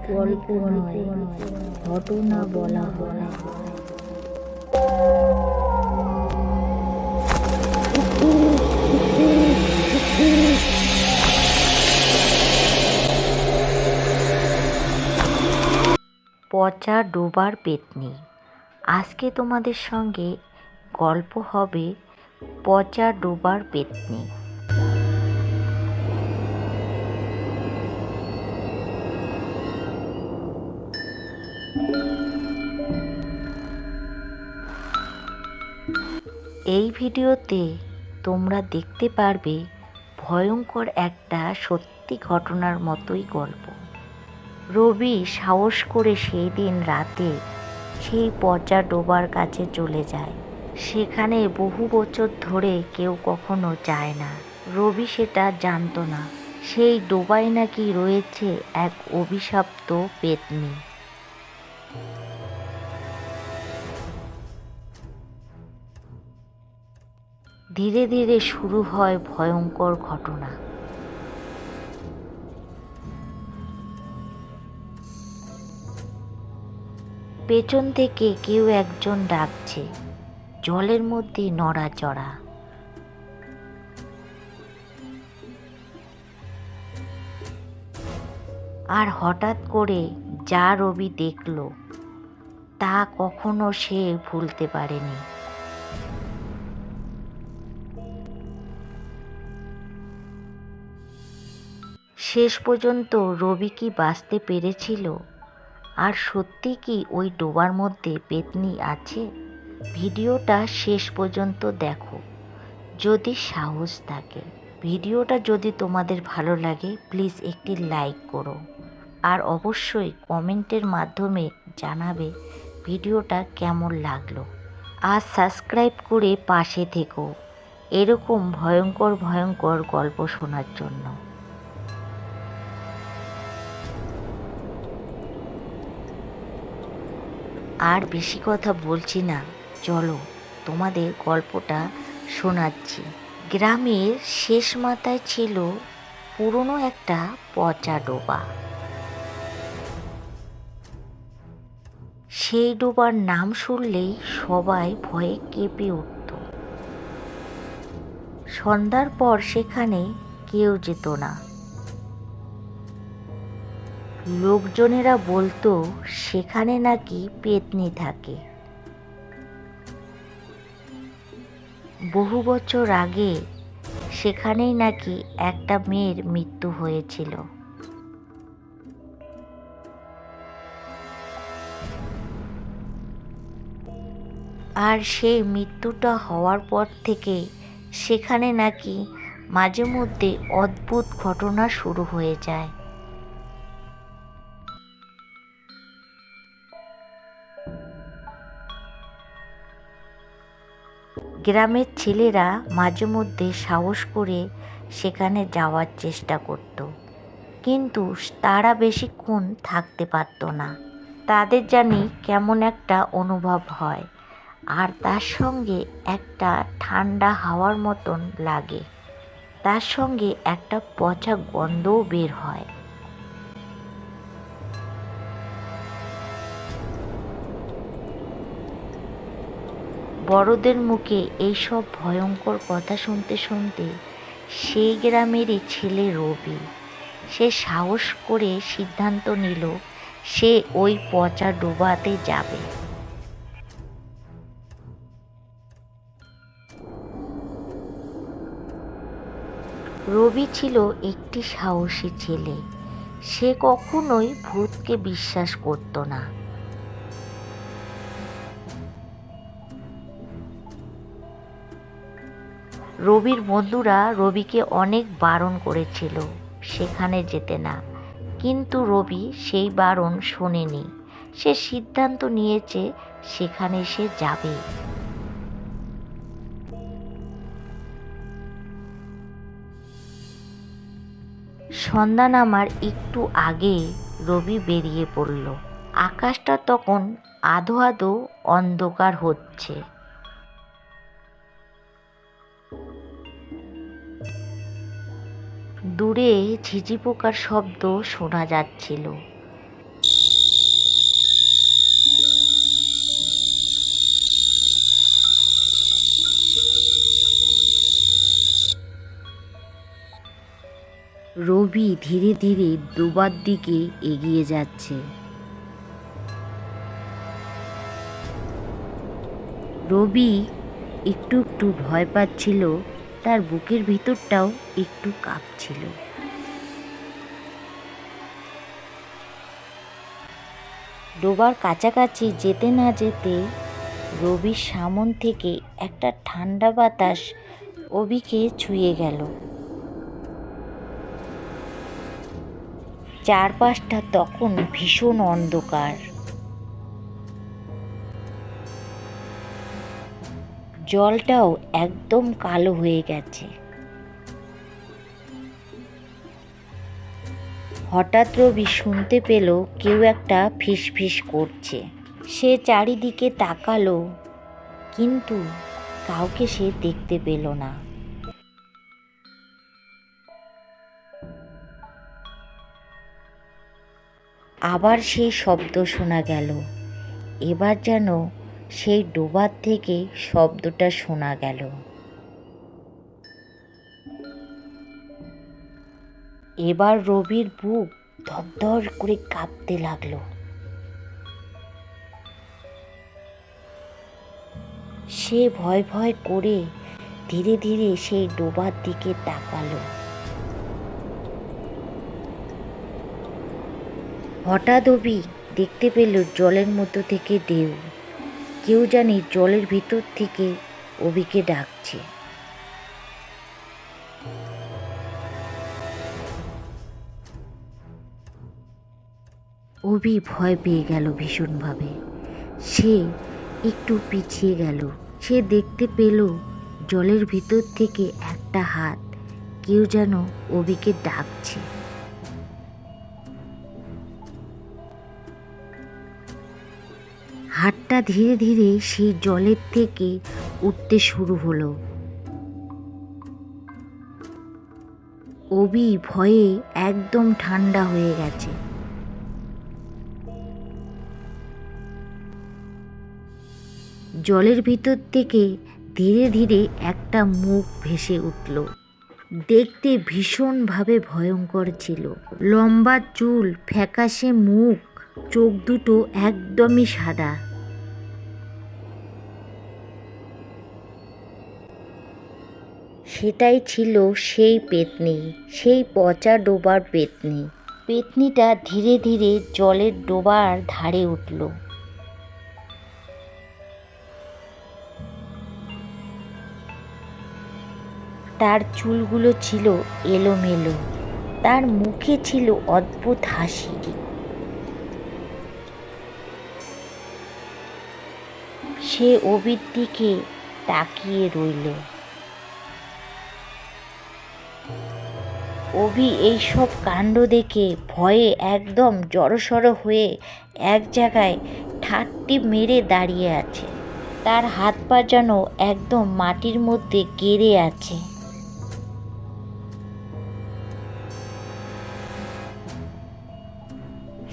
গল্প নয়, ঘটনা বলা হয়। পচা ডোবার পেত্নী। আজকে তোমাদের সঙ্গে গল্প হবে পচা ডোবার পেত্নী। এই ভিডিওতে তোমরা দেখতে পারবে ভয়ঙ্কর একটা সত্যি ঘটনার মতোই গল্প। রবি সাহস করে সেই দিন রাতে সেই পচা ডোবার কাছে চলে যায়। সেখানে বহু বছর ধরে কেউ কখনো যায় না। রবি সেটা জানতো না। সেই ডোবায় নাকি রয়েছে এক অভিশপ্ত পেত্নী। ধীরে ধীরে শুরু হয় ভয়ঙ্কর ঘটনা। পেছন থেকে কেউ একজন ডাকছে, জলের মধ্যে নড়াচড়া। আর হঠাৎ করে যা রবি দেখল তা কখনো সে ভুলতে পারেনি। শেষ পর্যন্ত রবি কি বাঁচতে পেরেছিল? আর সত্যি কি ওই ডোবার মধ্যে পেত্নী আছে? ভিডিওটা শেষ পর্যন্ত দেখো যদি সাহস থাকে। ভিডিওটা যদি তোমাদের ভালো লাগে প্লিজ একটি লাইক করো, আর অবশ্যই কমেন্টের মাধ্যমে জানাবে ভিডিওটা কেমন লাগলো। আর সাবস্ক্রাইব করে পাশে থেকো এরকম ভয়ঙ্কর ভয়ঙ্কর গল্প শোনার জন্য। আর বেশি কথা বলছি না, চলো তোমাদের গল্পটা শোনাচ্ছি। গ্রামের শেষ মাথায় ছিল পুরনো একটা পচা ডোবা। সেই ডোবার নাম শুনলেই সবাই ভয়ে কেঁপে উঠত। সন্ধ্যার পর সেখানে কেউ যেত না। লোকজনেরা বলতো সেখানে নাকি পেত্নী থাকে। বহু বছর আগে সেখানেই নাকি একটা মেয়ের মৃত্যু হয়েছিল। আর সেই মৃত্যুটা হওয়ার পর থেকে সেখানে নাকি মাঝে মধ্যে অদ্ভুত ঘটনা শুরু হয়ে যায়। গ্রামের ছেলেরা মাঝে মধ্যে সাহস করে সেখানে যাওয়ার চেষ্টা করত, কিন্তু তারা বেশিক্ষণ থাকতে পারত না। তাদের জানি কেমন একটা অনুভব হয়, আর তার সঙ্গে একটা ঠান্ডা হাওয়ার মতন লাগে। তার সঙ্গে একটা পচা গন্ধও বের হয়। বড়দের মুখে এইসব ভয়ঙ্কর কথা শুনতে শুনতে সেই গ্রামেরই ছেলে রবি, সে সাহস করে সিদ্ধান্ত নিল সে ওই পচা ডোবাতে যাবে। রবি ছিল একটি সাহসী ছেলে। সে কখনোই ভূতকে বিশ্বাস করত না। রবির বন্ধুরা রবিকে অনেক বারণ করেছিল সেখানে যেতে না, কিন্তু রবি সেই বারণ শোনেনি। সে সিদ্ধান্ত নিয়েছে সেখানে সে যাবে। সন্ধ্যা নামার একটু আগে রবি বেরিয়ে পড়ল। আকাশটা তখন আধো আধো অন্ধকার হচ্ছে। দূরে ঝিঝি পোকার শব্দ শোনা যাচ্ছিল। রবি ধীরে ধীরে ডোবার দিকে এগিয়ে যাচ্ছে। রবি একটু একটু ভয় পাচ্ছিল, তার বুকের ভিতরটাও একটু কাঁপছিল। ডোবার কাছাকাছি যেতে না যেতে রবির সামন থেকে একটা ঠান্ডা বাতাস অবিকে ছুঁয়ে গেল। চারপাশটা তখন ভীষণ অন্ধকার। জলটাও একদম কালো হয়ে গেছে। হঠাৎ রবি শুনতে পেল কেউ একটা ফিসফিস করছে। সে চারিদিকে তাকালো, কিন্তু কাউকে সে দেখতে পেল না। আবার সেই শব্দ শোনা গেল। এবার যেন সেই ডোবার থেকে শব্দটা শোনা গেল। এবার রবির বুক ধড়ধড় করে কাঁপতে লাগলো। সে ভয় ভয় করে ধীরে ধীরে সেই ডোবার দিকে তাকালো। হঠাৎ রবি দেখতে পেল জলের মধ্য থেকে ঢেউ। কেউ জানি জলের ভিতর থেকে অবিকে ডাকছে। অভি ভয় পেয়ে গেল ভীষণভাবে। সে একটু পিছিয়ে গেল। সে দেখতে পেল জলের ভিতর থেকে একটা হাত, কেউ যেন অভিকে ডাকছে। হাতটা ধীরে ধীরে সেই জলের থেকে উঠতে শুরু হলো। অভি ভয়ে একদম ঠান্ডা হয়ে গেছে। জলের ভিতর থেকে ধীরে ধীরে একটা মুখ ভেসে উঠল। দেখতে ভীষণভাবে ভয়ঙ্কর ছিল। লম্বা চুল, ফ্যাকাশে মুখ, চোখ দুটো একদমই সাদা। সেটাই ছিল সেই পেতনি, সেই পচা ডোবার পেতনি। পেতনিটা ধীরে ধীরে জলের ডোবার ধারে উঠল। তার চুলগুলো ছিল এলোমেলো, তার মুখে ছিল অদ্ভুত হাসি। সে অভির দিকে তাকিয়ে রইল। অভি এইসব কাণ্ড দেখে ভয়ে একদম জড়সড় হয়ে এক জায়গায় ঠাট্টি মেরে দাঁড়িয়ে আছে। তার হাত পা যেন একদম মাটির মধ্যে গেড়ে আছে।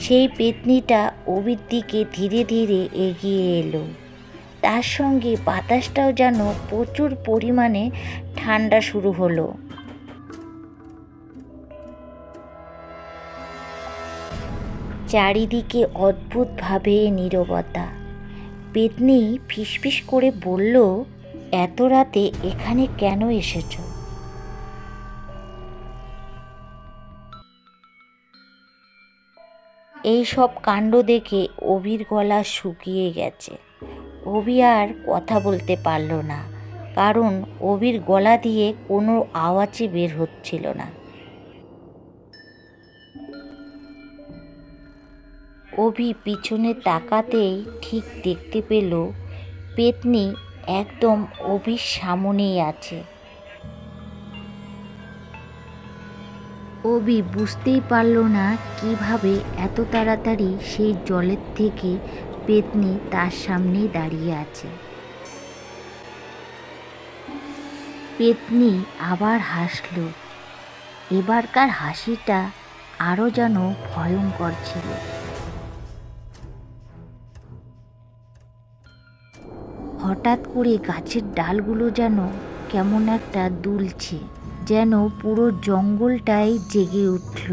সেই পেতনিটা অভির দিকে ধীরে ধীরে এগিয়ে এলো। তার সঙ্গে বাতাসটাও যেন প্রচুর পরিমাণে ঠান্ডা শুরু হলো। চারিদিকে অদ্ভুতভাবে নীরবতা। পেতনি ফিসফিস করে বলল, এত রাতে এখানে কেন এসেছো? এই সব কাণ্ড দেখে অভির গলা শুকিয়ে গেছে। অভি আর কথা বলতে পারল না, কারণ অভির গলা দিয়ে কোনো আওয়াজই বের হচ্ছিল না। অভি পিছনে তাকাতেই ঠিক দেখতে পেল পেতনি একদম অভির সামনেই আছে। অভি বুঝতেই পারল না কিভাবে এত তাড়াতাড়ি সেই জলের থেকে পেতনি তার সামনেই দাঁড়িয়ে আছে। পেতনি আবার হাসল। এবারকার হাসিটা আরও যেন ভয়ঙ্কর ছিল। হঠাৎ করে গাছের ডালগুলো যেন কেমন একটা দুলছে, যেন পুরো জঙ্গলটাই জেগে উঠল।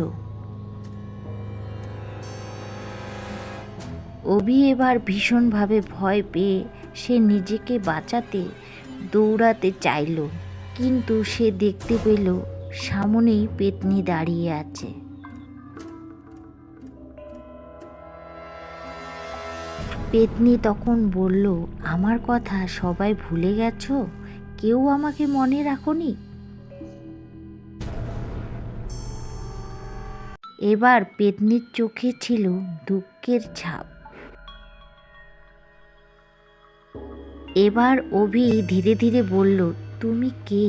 অভি এবার ভীষণভাবে ভয় পেয়ে সে নিজেকে বাঁচাতে দৌড়াতে চাইল, কিন্তু সে দেখতে পেল সামনেই পেতনি দাঁড়িয়ে আছে। পেতনি তখন বলল, আমার কথা সবাই ভুলে গেছো? কেউ আমাকে মনে রাখোনি? এবার পেতনির চোখে ছিল দুঃখের ছাপ। এবার অভি ধীরে ধীরে বলল, তুমি কে?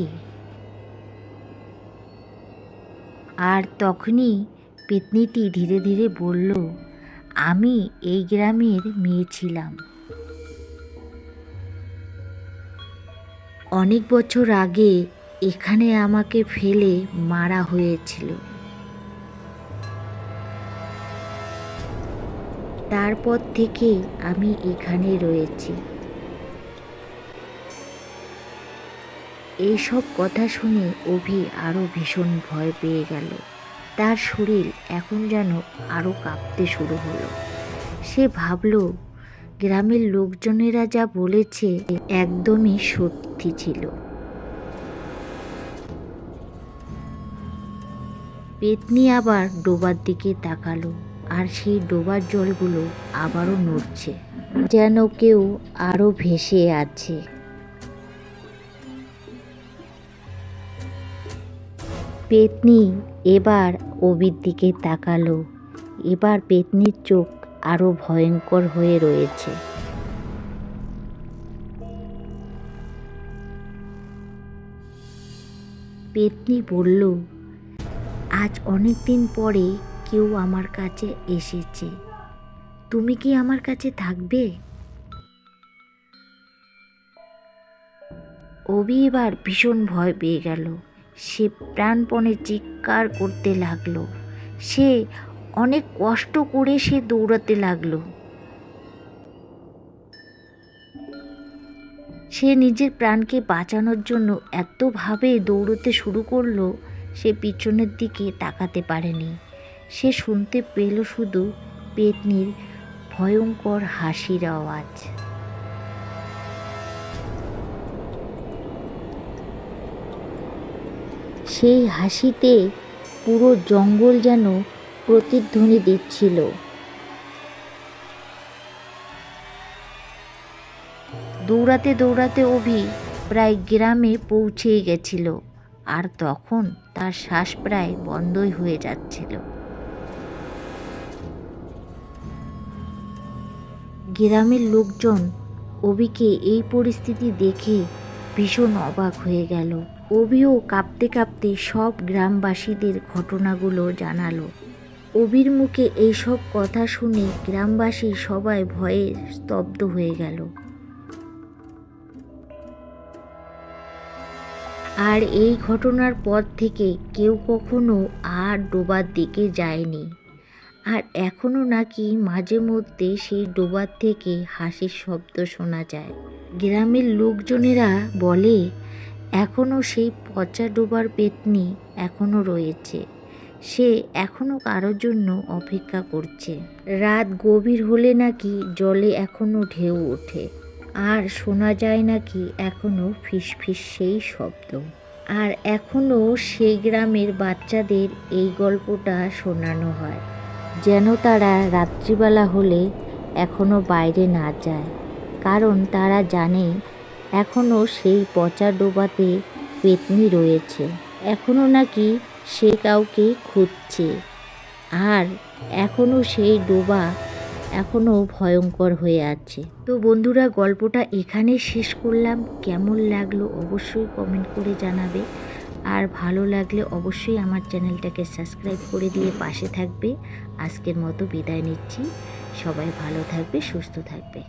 আর তখনই পেতনিটি ধীরে ধীরে বলল, আমি এই গ্রামের মেয়ে ছিলাম। অনেক বছর আগে এখানে আমাকে ফেলে মারা হয়েছিল। তারপর থেকে আমি এখানে রয়েছি। এইসব কথা শুনে অভি আরও ভীষণ ভয় পেয়ে গেল। তার শরীর এখন যেন আরও কাঁপতে শুরু হলো। সে ভাবল, গ্রামের লোকজনেরা যা বলেছে একদমই সত্যি ছিল। পেতনি আবার ডোবার দিকে তাকালো, আর সেই ডোবার জলগুলো আবারও নড়ছে, যেন কেউ আরও ভেসে আছে। পেতনি এবার অভির দিকে তাকালো। এবার পেতনির চোখ আরো ভয়ঙ্কর হয়ে রয়েছে। পেতনি বলল, আজ অনেক দিন পরে কেউ আমার কাছে এসেছে। তুমি কি আমার কাছে থাকবে? অভি এবার ভীষণ ভয় পেয়ে গেল। সে প্রাণপণে চিৎকার করতে লাগলো। সে অনেক কষ্ট করে সে দৌড়াতে লাগলো। সে নিজের প্রাণকে বাঁচানোর জন্য এতভাবে দৌড়তে শুরু করলো, সে পিছনের দিকে তাকাতে পারেনি। সে শুনতে পেল শুধু পেতনির ভয়ঙ্কর হাসির আওয়াজ। সেই হাসিতে পুরো জঙ্গল যেন প্রতিধ্বনি দিচ্ছিল। দৌড়াতে দৌড়াতে অভি প্রায় গ্রামে পৌঁছে গেছিল, আর তখন তার শ্বাস প্রায় বন্ধই হয়ে যাচ্ছিল। গ্রামের লোকজন অভিকে এই পরিস্থিতি দেখে ভীষণ অবাক হয়ে গেল। অভিও কাঁপতে কাঁপতে সব গ্রামবাসীদের ঘটনাগুলো জানালো। অভির মুখে এইসব কথা শুনে গ্রামবাসী সবাই ভয়ে স্তব্ধ হয়ে গেল। আর এই ঘটনার পর থেকে কেউ কখনো আর ডোবার দিকে যায়নি। আর এখনও নাকি মাঝে মধ্যে সেই ডোবার থেকে হাসির শব্দ শোনা যায়। গ্রামের লোকজনেরা বলে এখনও সেই পচা ডোবার পেতনি এখনও রয়েছে। সে এখনও কারোর জন্য অপেক্ষা করছে। রাত গভীর হলে নাকি জলে এখনও ঢেউ ওঠে, আর শোনা যায় নাকি এখনও ফিসফিস সেই শব্দ। আর এখনও সেই গ্রামের বাচ্চাদের এই গল্পটা শোনানো হয়, যেন তারা রাত্রিবেলা হলে এখনও বাইরে না যায়, কারণ তারা জানে এখনও সেই পচা ডোবাতে পেতনি রয়েছে। এখনও নাকি সে কাউকে খুঁজছে, আর এখনও সেই ডোবা এখনও ভয়ঙ্কর হয়ে আছে। তো বন্ধুরা, গল্পটা এখানে শেষ করলাম। কেমন লাগলো অবশ্যই কমেন্ট করে জানাবে, আর ভালো লাগলে অবশ্যই আমার চ্যানেলটাকে সাবস্ক্রাইব করে দিয়ে পাশে থাকবে। আজকের মতো বিদায় নিচ্ছি। সবাই ভালো থাকবে, সুস্থ থাকবে।